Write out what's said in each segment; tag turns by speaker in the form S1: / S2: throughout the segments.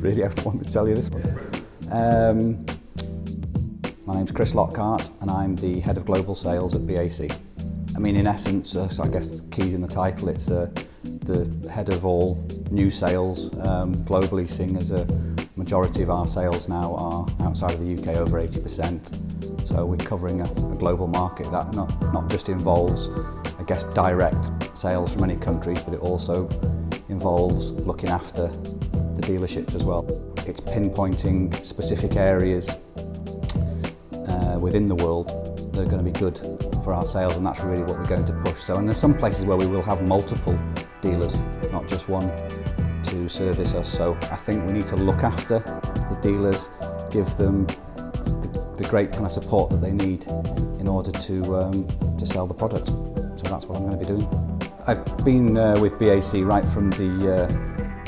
S1: Really, I don't want me to tell you this one. My name's Lockhart and I'm the head of global sales at BAC. I mean, in essence, so I guess the key's in the title, it's the head of all new sales globally, seeing as a majority of our sales now are outside of the UK, over 80%. So we're covering a global market that not just involves, I guess, direct sales from any countries, but it also involves looking after the dealerships as well. It's pinpointing specific areas within the world that are going to be good for our sales, and that's really what we're going to push. So, and there's some places where we will have multiple dealers, not just one to service us. So I think we need to look after the dealers, give them the great kind of support that they need in order to sell the product. So that's what I'm going to be doing. I've been with BAC right from the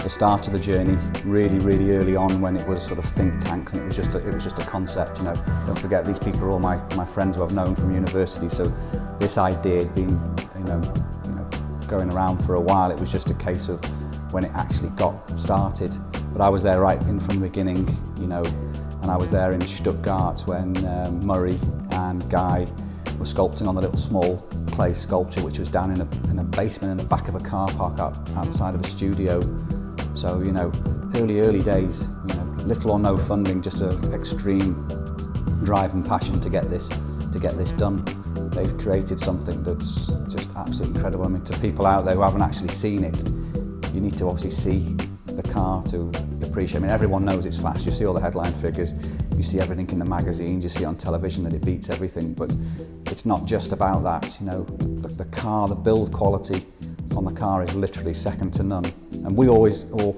S1: start of the journey, really early on, when it was sort of think tanks and it was just a concept. You know, don't forget, these people are all my friends who I've known from university. So this idea had been you know going around for a while. It was just a case of when it actually got started. But I was there right in from the beginning, you know, and I was there in Stuttgart when Murray and Guy were sculpting on the little small clay sculpture which was down in a basement in the back of a car park outside of a studio. So, you know, early days, you know, little or no funding, just an extreme drive and passion to get this done. They've created something that's just absolutely incredible. I mean, to people out there who haven't actually seen it, you need to obviously see the car to appreciate. I mean, everyone knows it's fast. You see all the headline figures, you see everything in the magazines, you see on television that it beats everything, but it's not just about that. You know, the car, the build quality on the car is literally second to none. And we always, or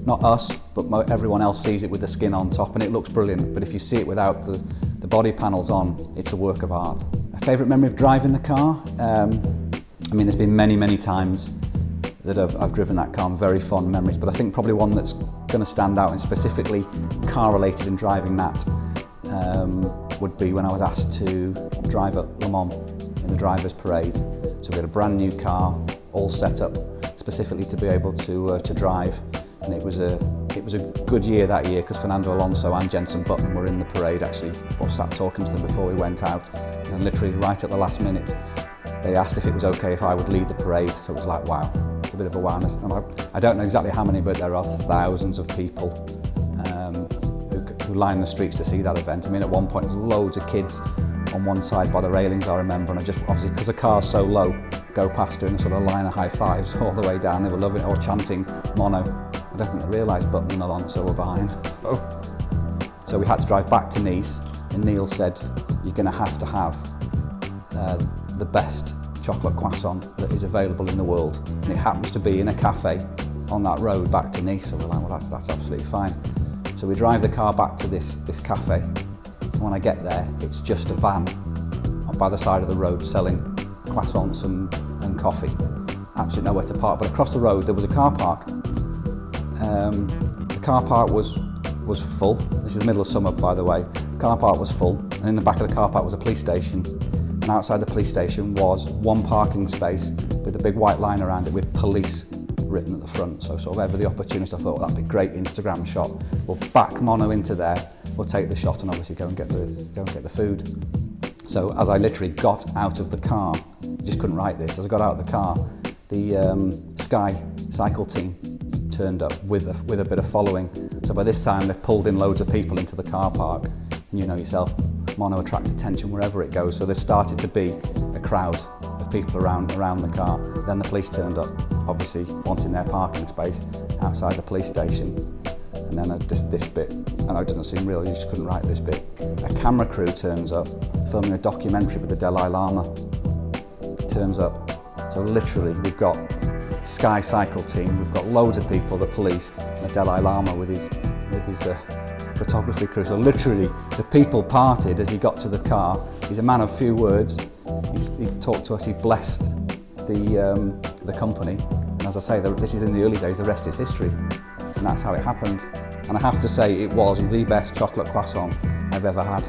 S1: not us, but everyone else sees it with the skin on top and it looks brilliant. But if you see it without the body panels on, it's a work of art. My favourite memory of driving the car? I mean, there's been many times that I've driven that car, and very fond memories, but I think probably one that's going to stand out, and specifically car related in driving that, would be when I was asked to drive at Le Mans in the drivers' parade. So we had a brand new car, all set up specifically to be able to drive, and it was a good year that year because Fernando, Alonso and Jenson were in the parade. Actually, I sat talking to them before we went out, and literally right at the last minute they asked if it was okay if I would lead the parade. So it was like, wow, it's a bit of awareness. And I don't know exactly how many, but there are thousands of people who line the streets to see that event. I mean, at one point there's loads of kids on one side by the railings, I remember, and I just, obviously because the car's so low, go past doing a sort of line of high fives all the way down. They were loving it, or chanting mono. I don't think they realised Button and Alonso were behind. So we had to drive back to Nice, and Neill said, you're going to have the best chocolate croissant that is available in the world. And it happens to be in a cafe on that road back to Nice. So we're like, well, that's absolutely fine. So we drive the car back to this cafe. And when I get there, it's just a van by the side of the road selling croissants and coffee. Absolutely nowhere to park. But across the road there was a car park. The car park was full. This is the middle of summer, by the way. The car park was full, and in the back of the car park was a police station. And outside the police station was one parking space with a big white line around it with police written at the front. So sort of every opportunity I thought, well, that'd be a great Instagram shot. We'll back mono into there, we'll take the shot and obviously go and get the food. So as I literally got out of the car, I just couldn't write this, as I got out of the car, the Sky cycle team turned up with a bit of following. So by this time they've pulled in loads of people into the car park. You know yourself, mono attracts attention wherever it goes, so there started to be a crowd of people around the car. Then the police turned up, obviously wanting their parking space outside the police station. And then this bit, I know it doesn't seem real, you just couldn't write this bit. A camera crew turns up, filming a documentary with the Dalai Lama. Turns up. So literally we've got Sky cycle team, we've got loads of people, the police, and the Dalai Lama with his photography crew. So literally the people parted as he got to the car. He's a man of few words. He talked to us, he blessed the company. And as I say, this is in the early days, the rest is history. And that's how it happened. And I have to say, it was the best chocolate croissant I've ever had.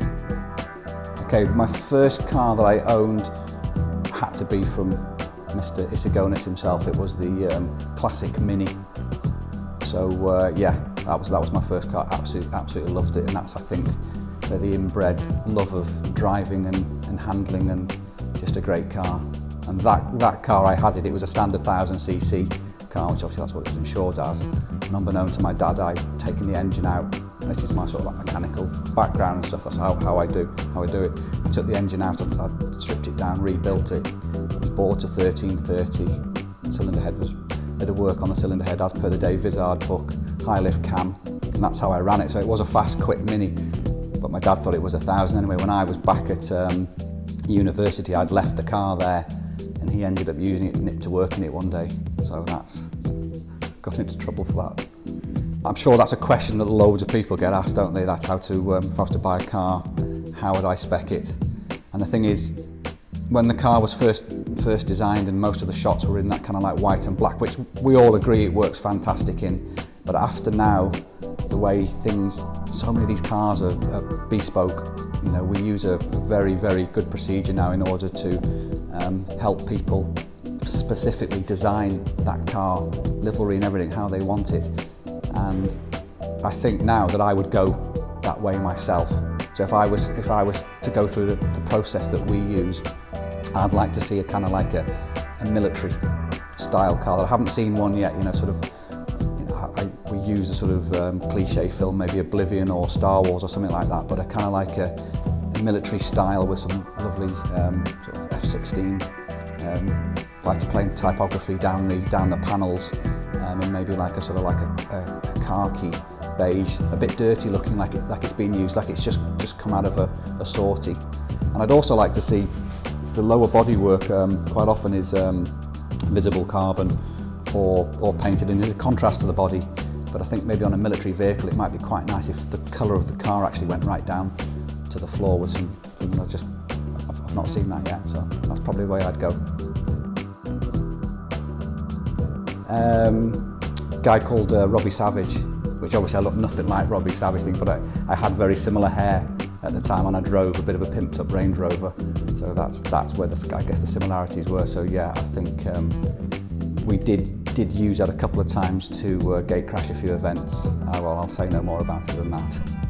S1: Okay, my first car that I owned had to be from Mr. Isagonis himself. It was the classic Mini So yeah, that was my first car. Absolutely loved it, and that's, I think, the inbred love of driving and handling, and just a great car. And that car, I had it was a standard 1000cc car, which obviously that's what it was insured as. And unbeknown to my dad, I'd taken the engine out. This is my sort of like mechanical background and stuff. That's how I do it. I took the engine out, I stripped it down, rebuilt it. It was bought a 1330. Cylinder head was a bit of work on the cylinder head as per the Dave Vizard book. High lift cam, and that's how I ran it. So it was a fast, quick Mini, but my dad thought it was 1000 anyway. When I was back at university, I'd left the car there, and he ended up using it, nipped to work in it one day. So that's got into trouble for that. I'm sure that's a question that loads of people get asked, don't they? That's how to, if I was to buy a car, how would I spec it? And the thing is, when the car was first designed and most of the shots were in that kind of like white and black, which we all agree it works fantastic in, but after now, the way things, so many of these cars are bespoke. You know, we use a very, very good procedure now in order to help people specifically design that car, livery and everything, how they want it. And I think now that I would go that way myself. So if I was to go through the process that we use, I'd like to see a kind of like a military style car. I haven't seen one yet, you know, sort of, you know, we use a sort of cliche film, maybe Oblivion or Star Wars or something like that, but a kind of like a military style with some lovely sort of F-16 fighter plane typography down the panels, and maybe like a sort of like a khaki beige, a bit dirty looking, like it's been used, like it's just come out of a sortie. And I'd also like to see the lower bodywork quite often is visible carbon or painted, and is a contrast to the body. But I think maybe on a military vehicle it might be quite nice if the colour of the car actually went right down to the floor with some, I've not seen that yet, so that's probably the way I'd go. Guy called Robbie Savage, which obviously I look nothing like Robbie Savage thing, but I had very similar hair at the time, and I drove a bit of a pimped up Range Rover, so that's where I guess the similarities were. So yeah, I think we did use that a couple of times to gate crash a few events. Well, I'll say no more about it than that.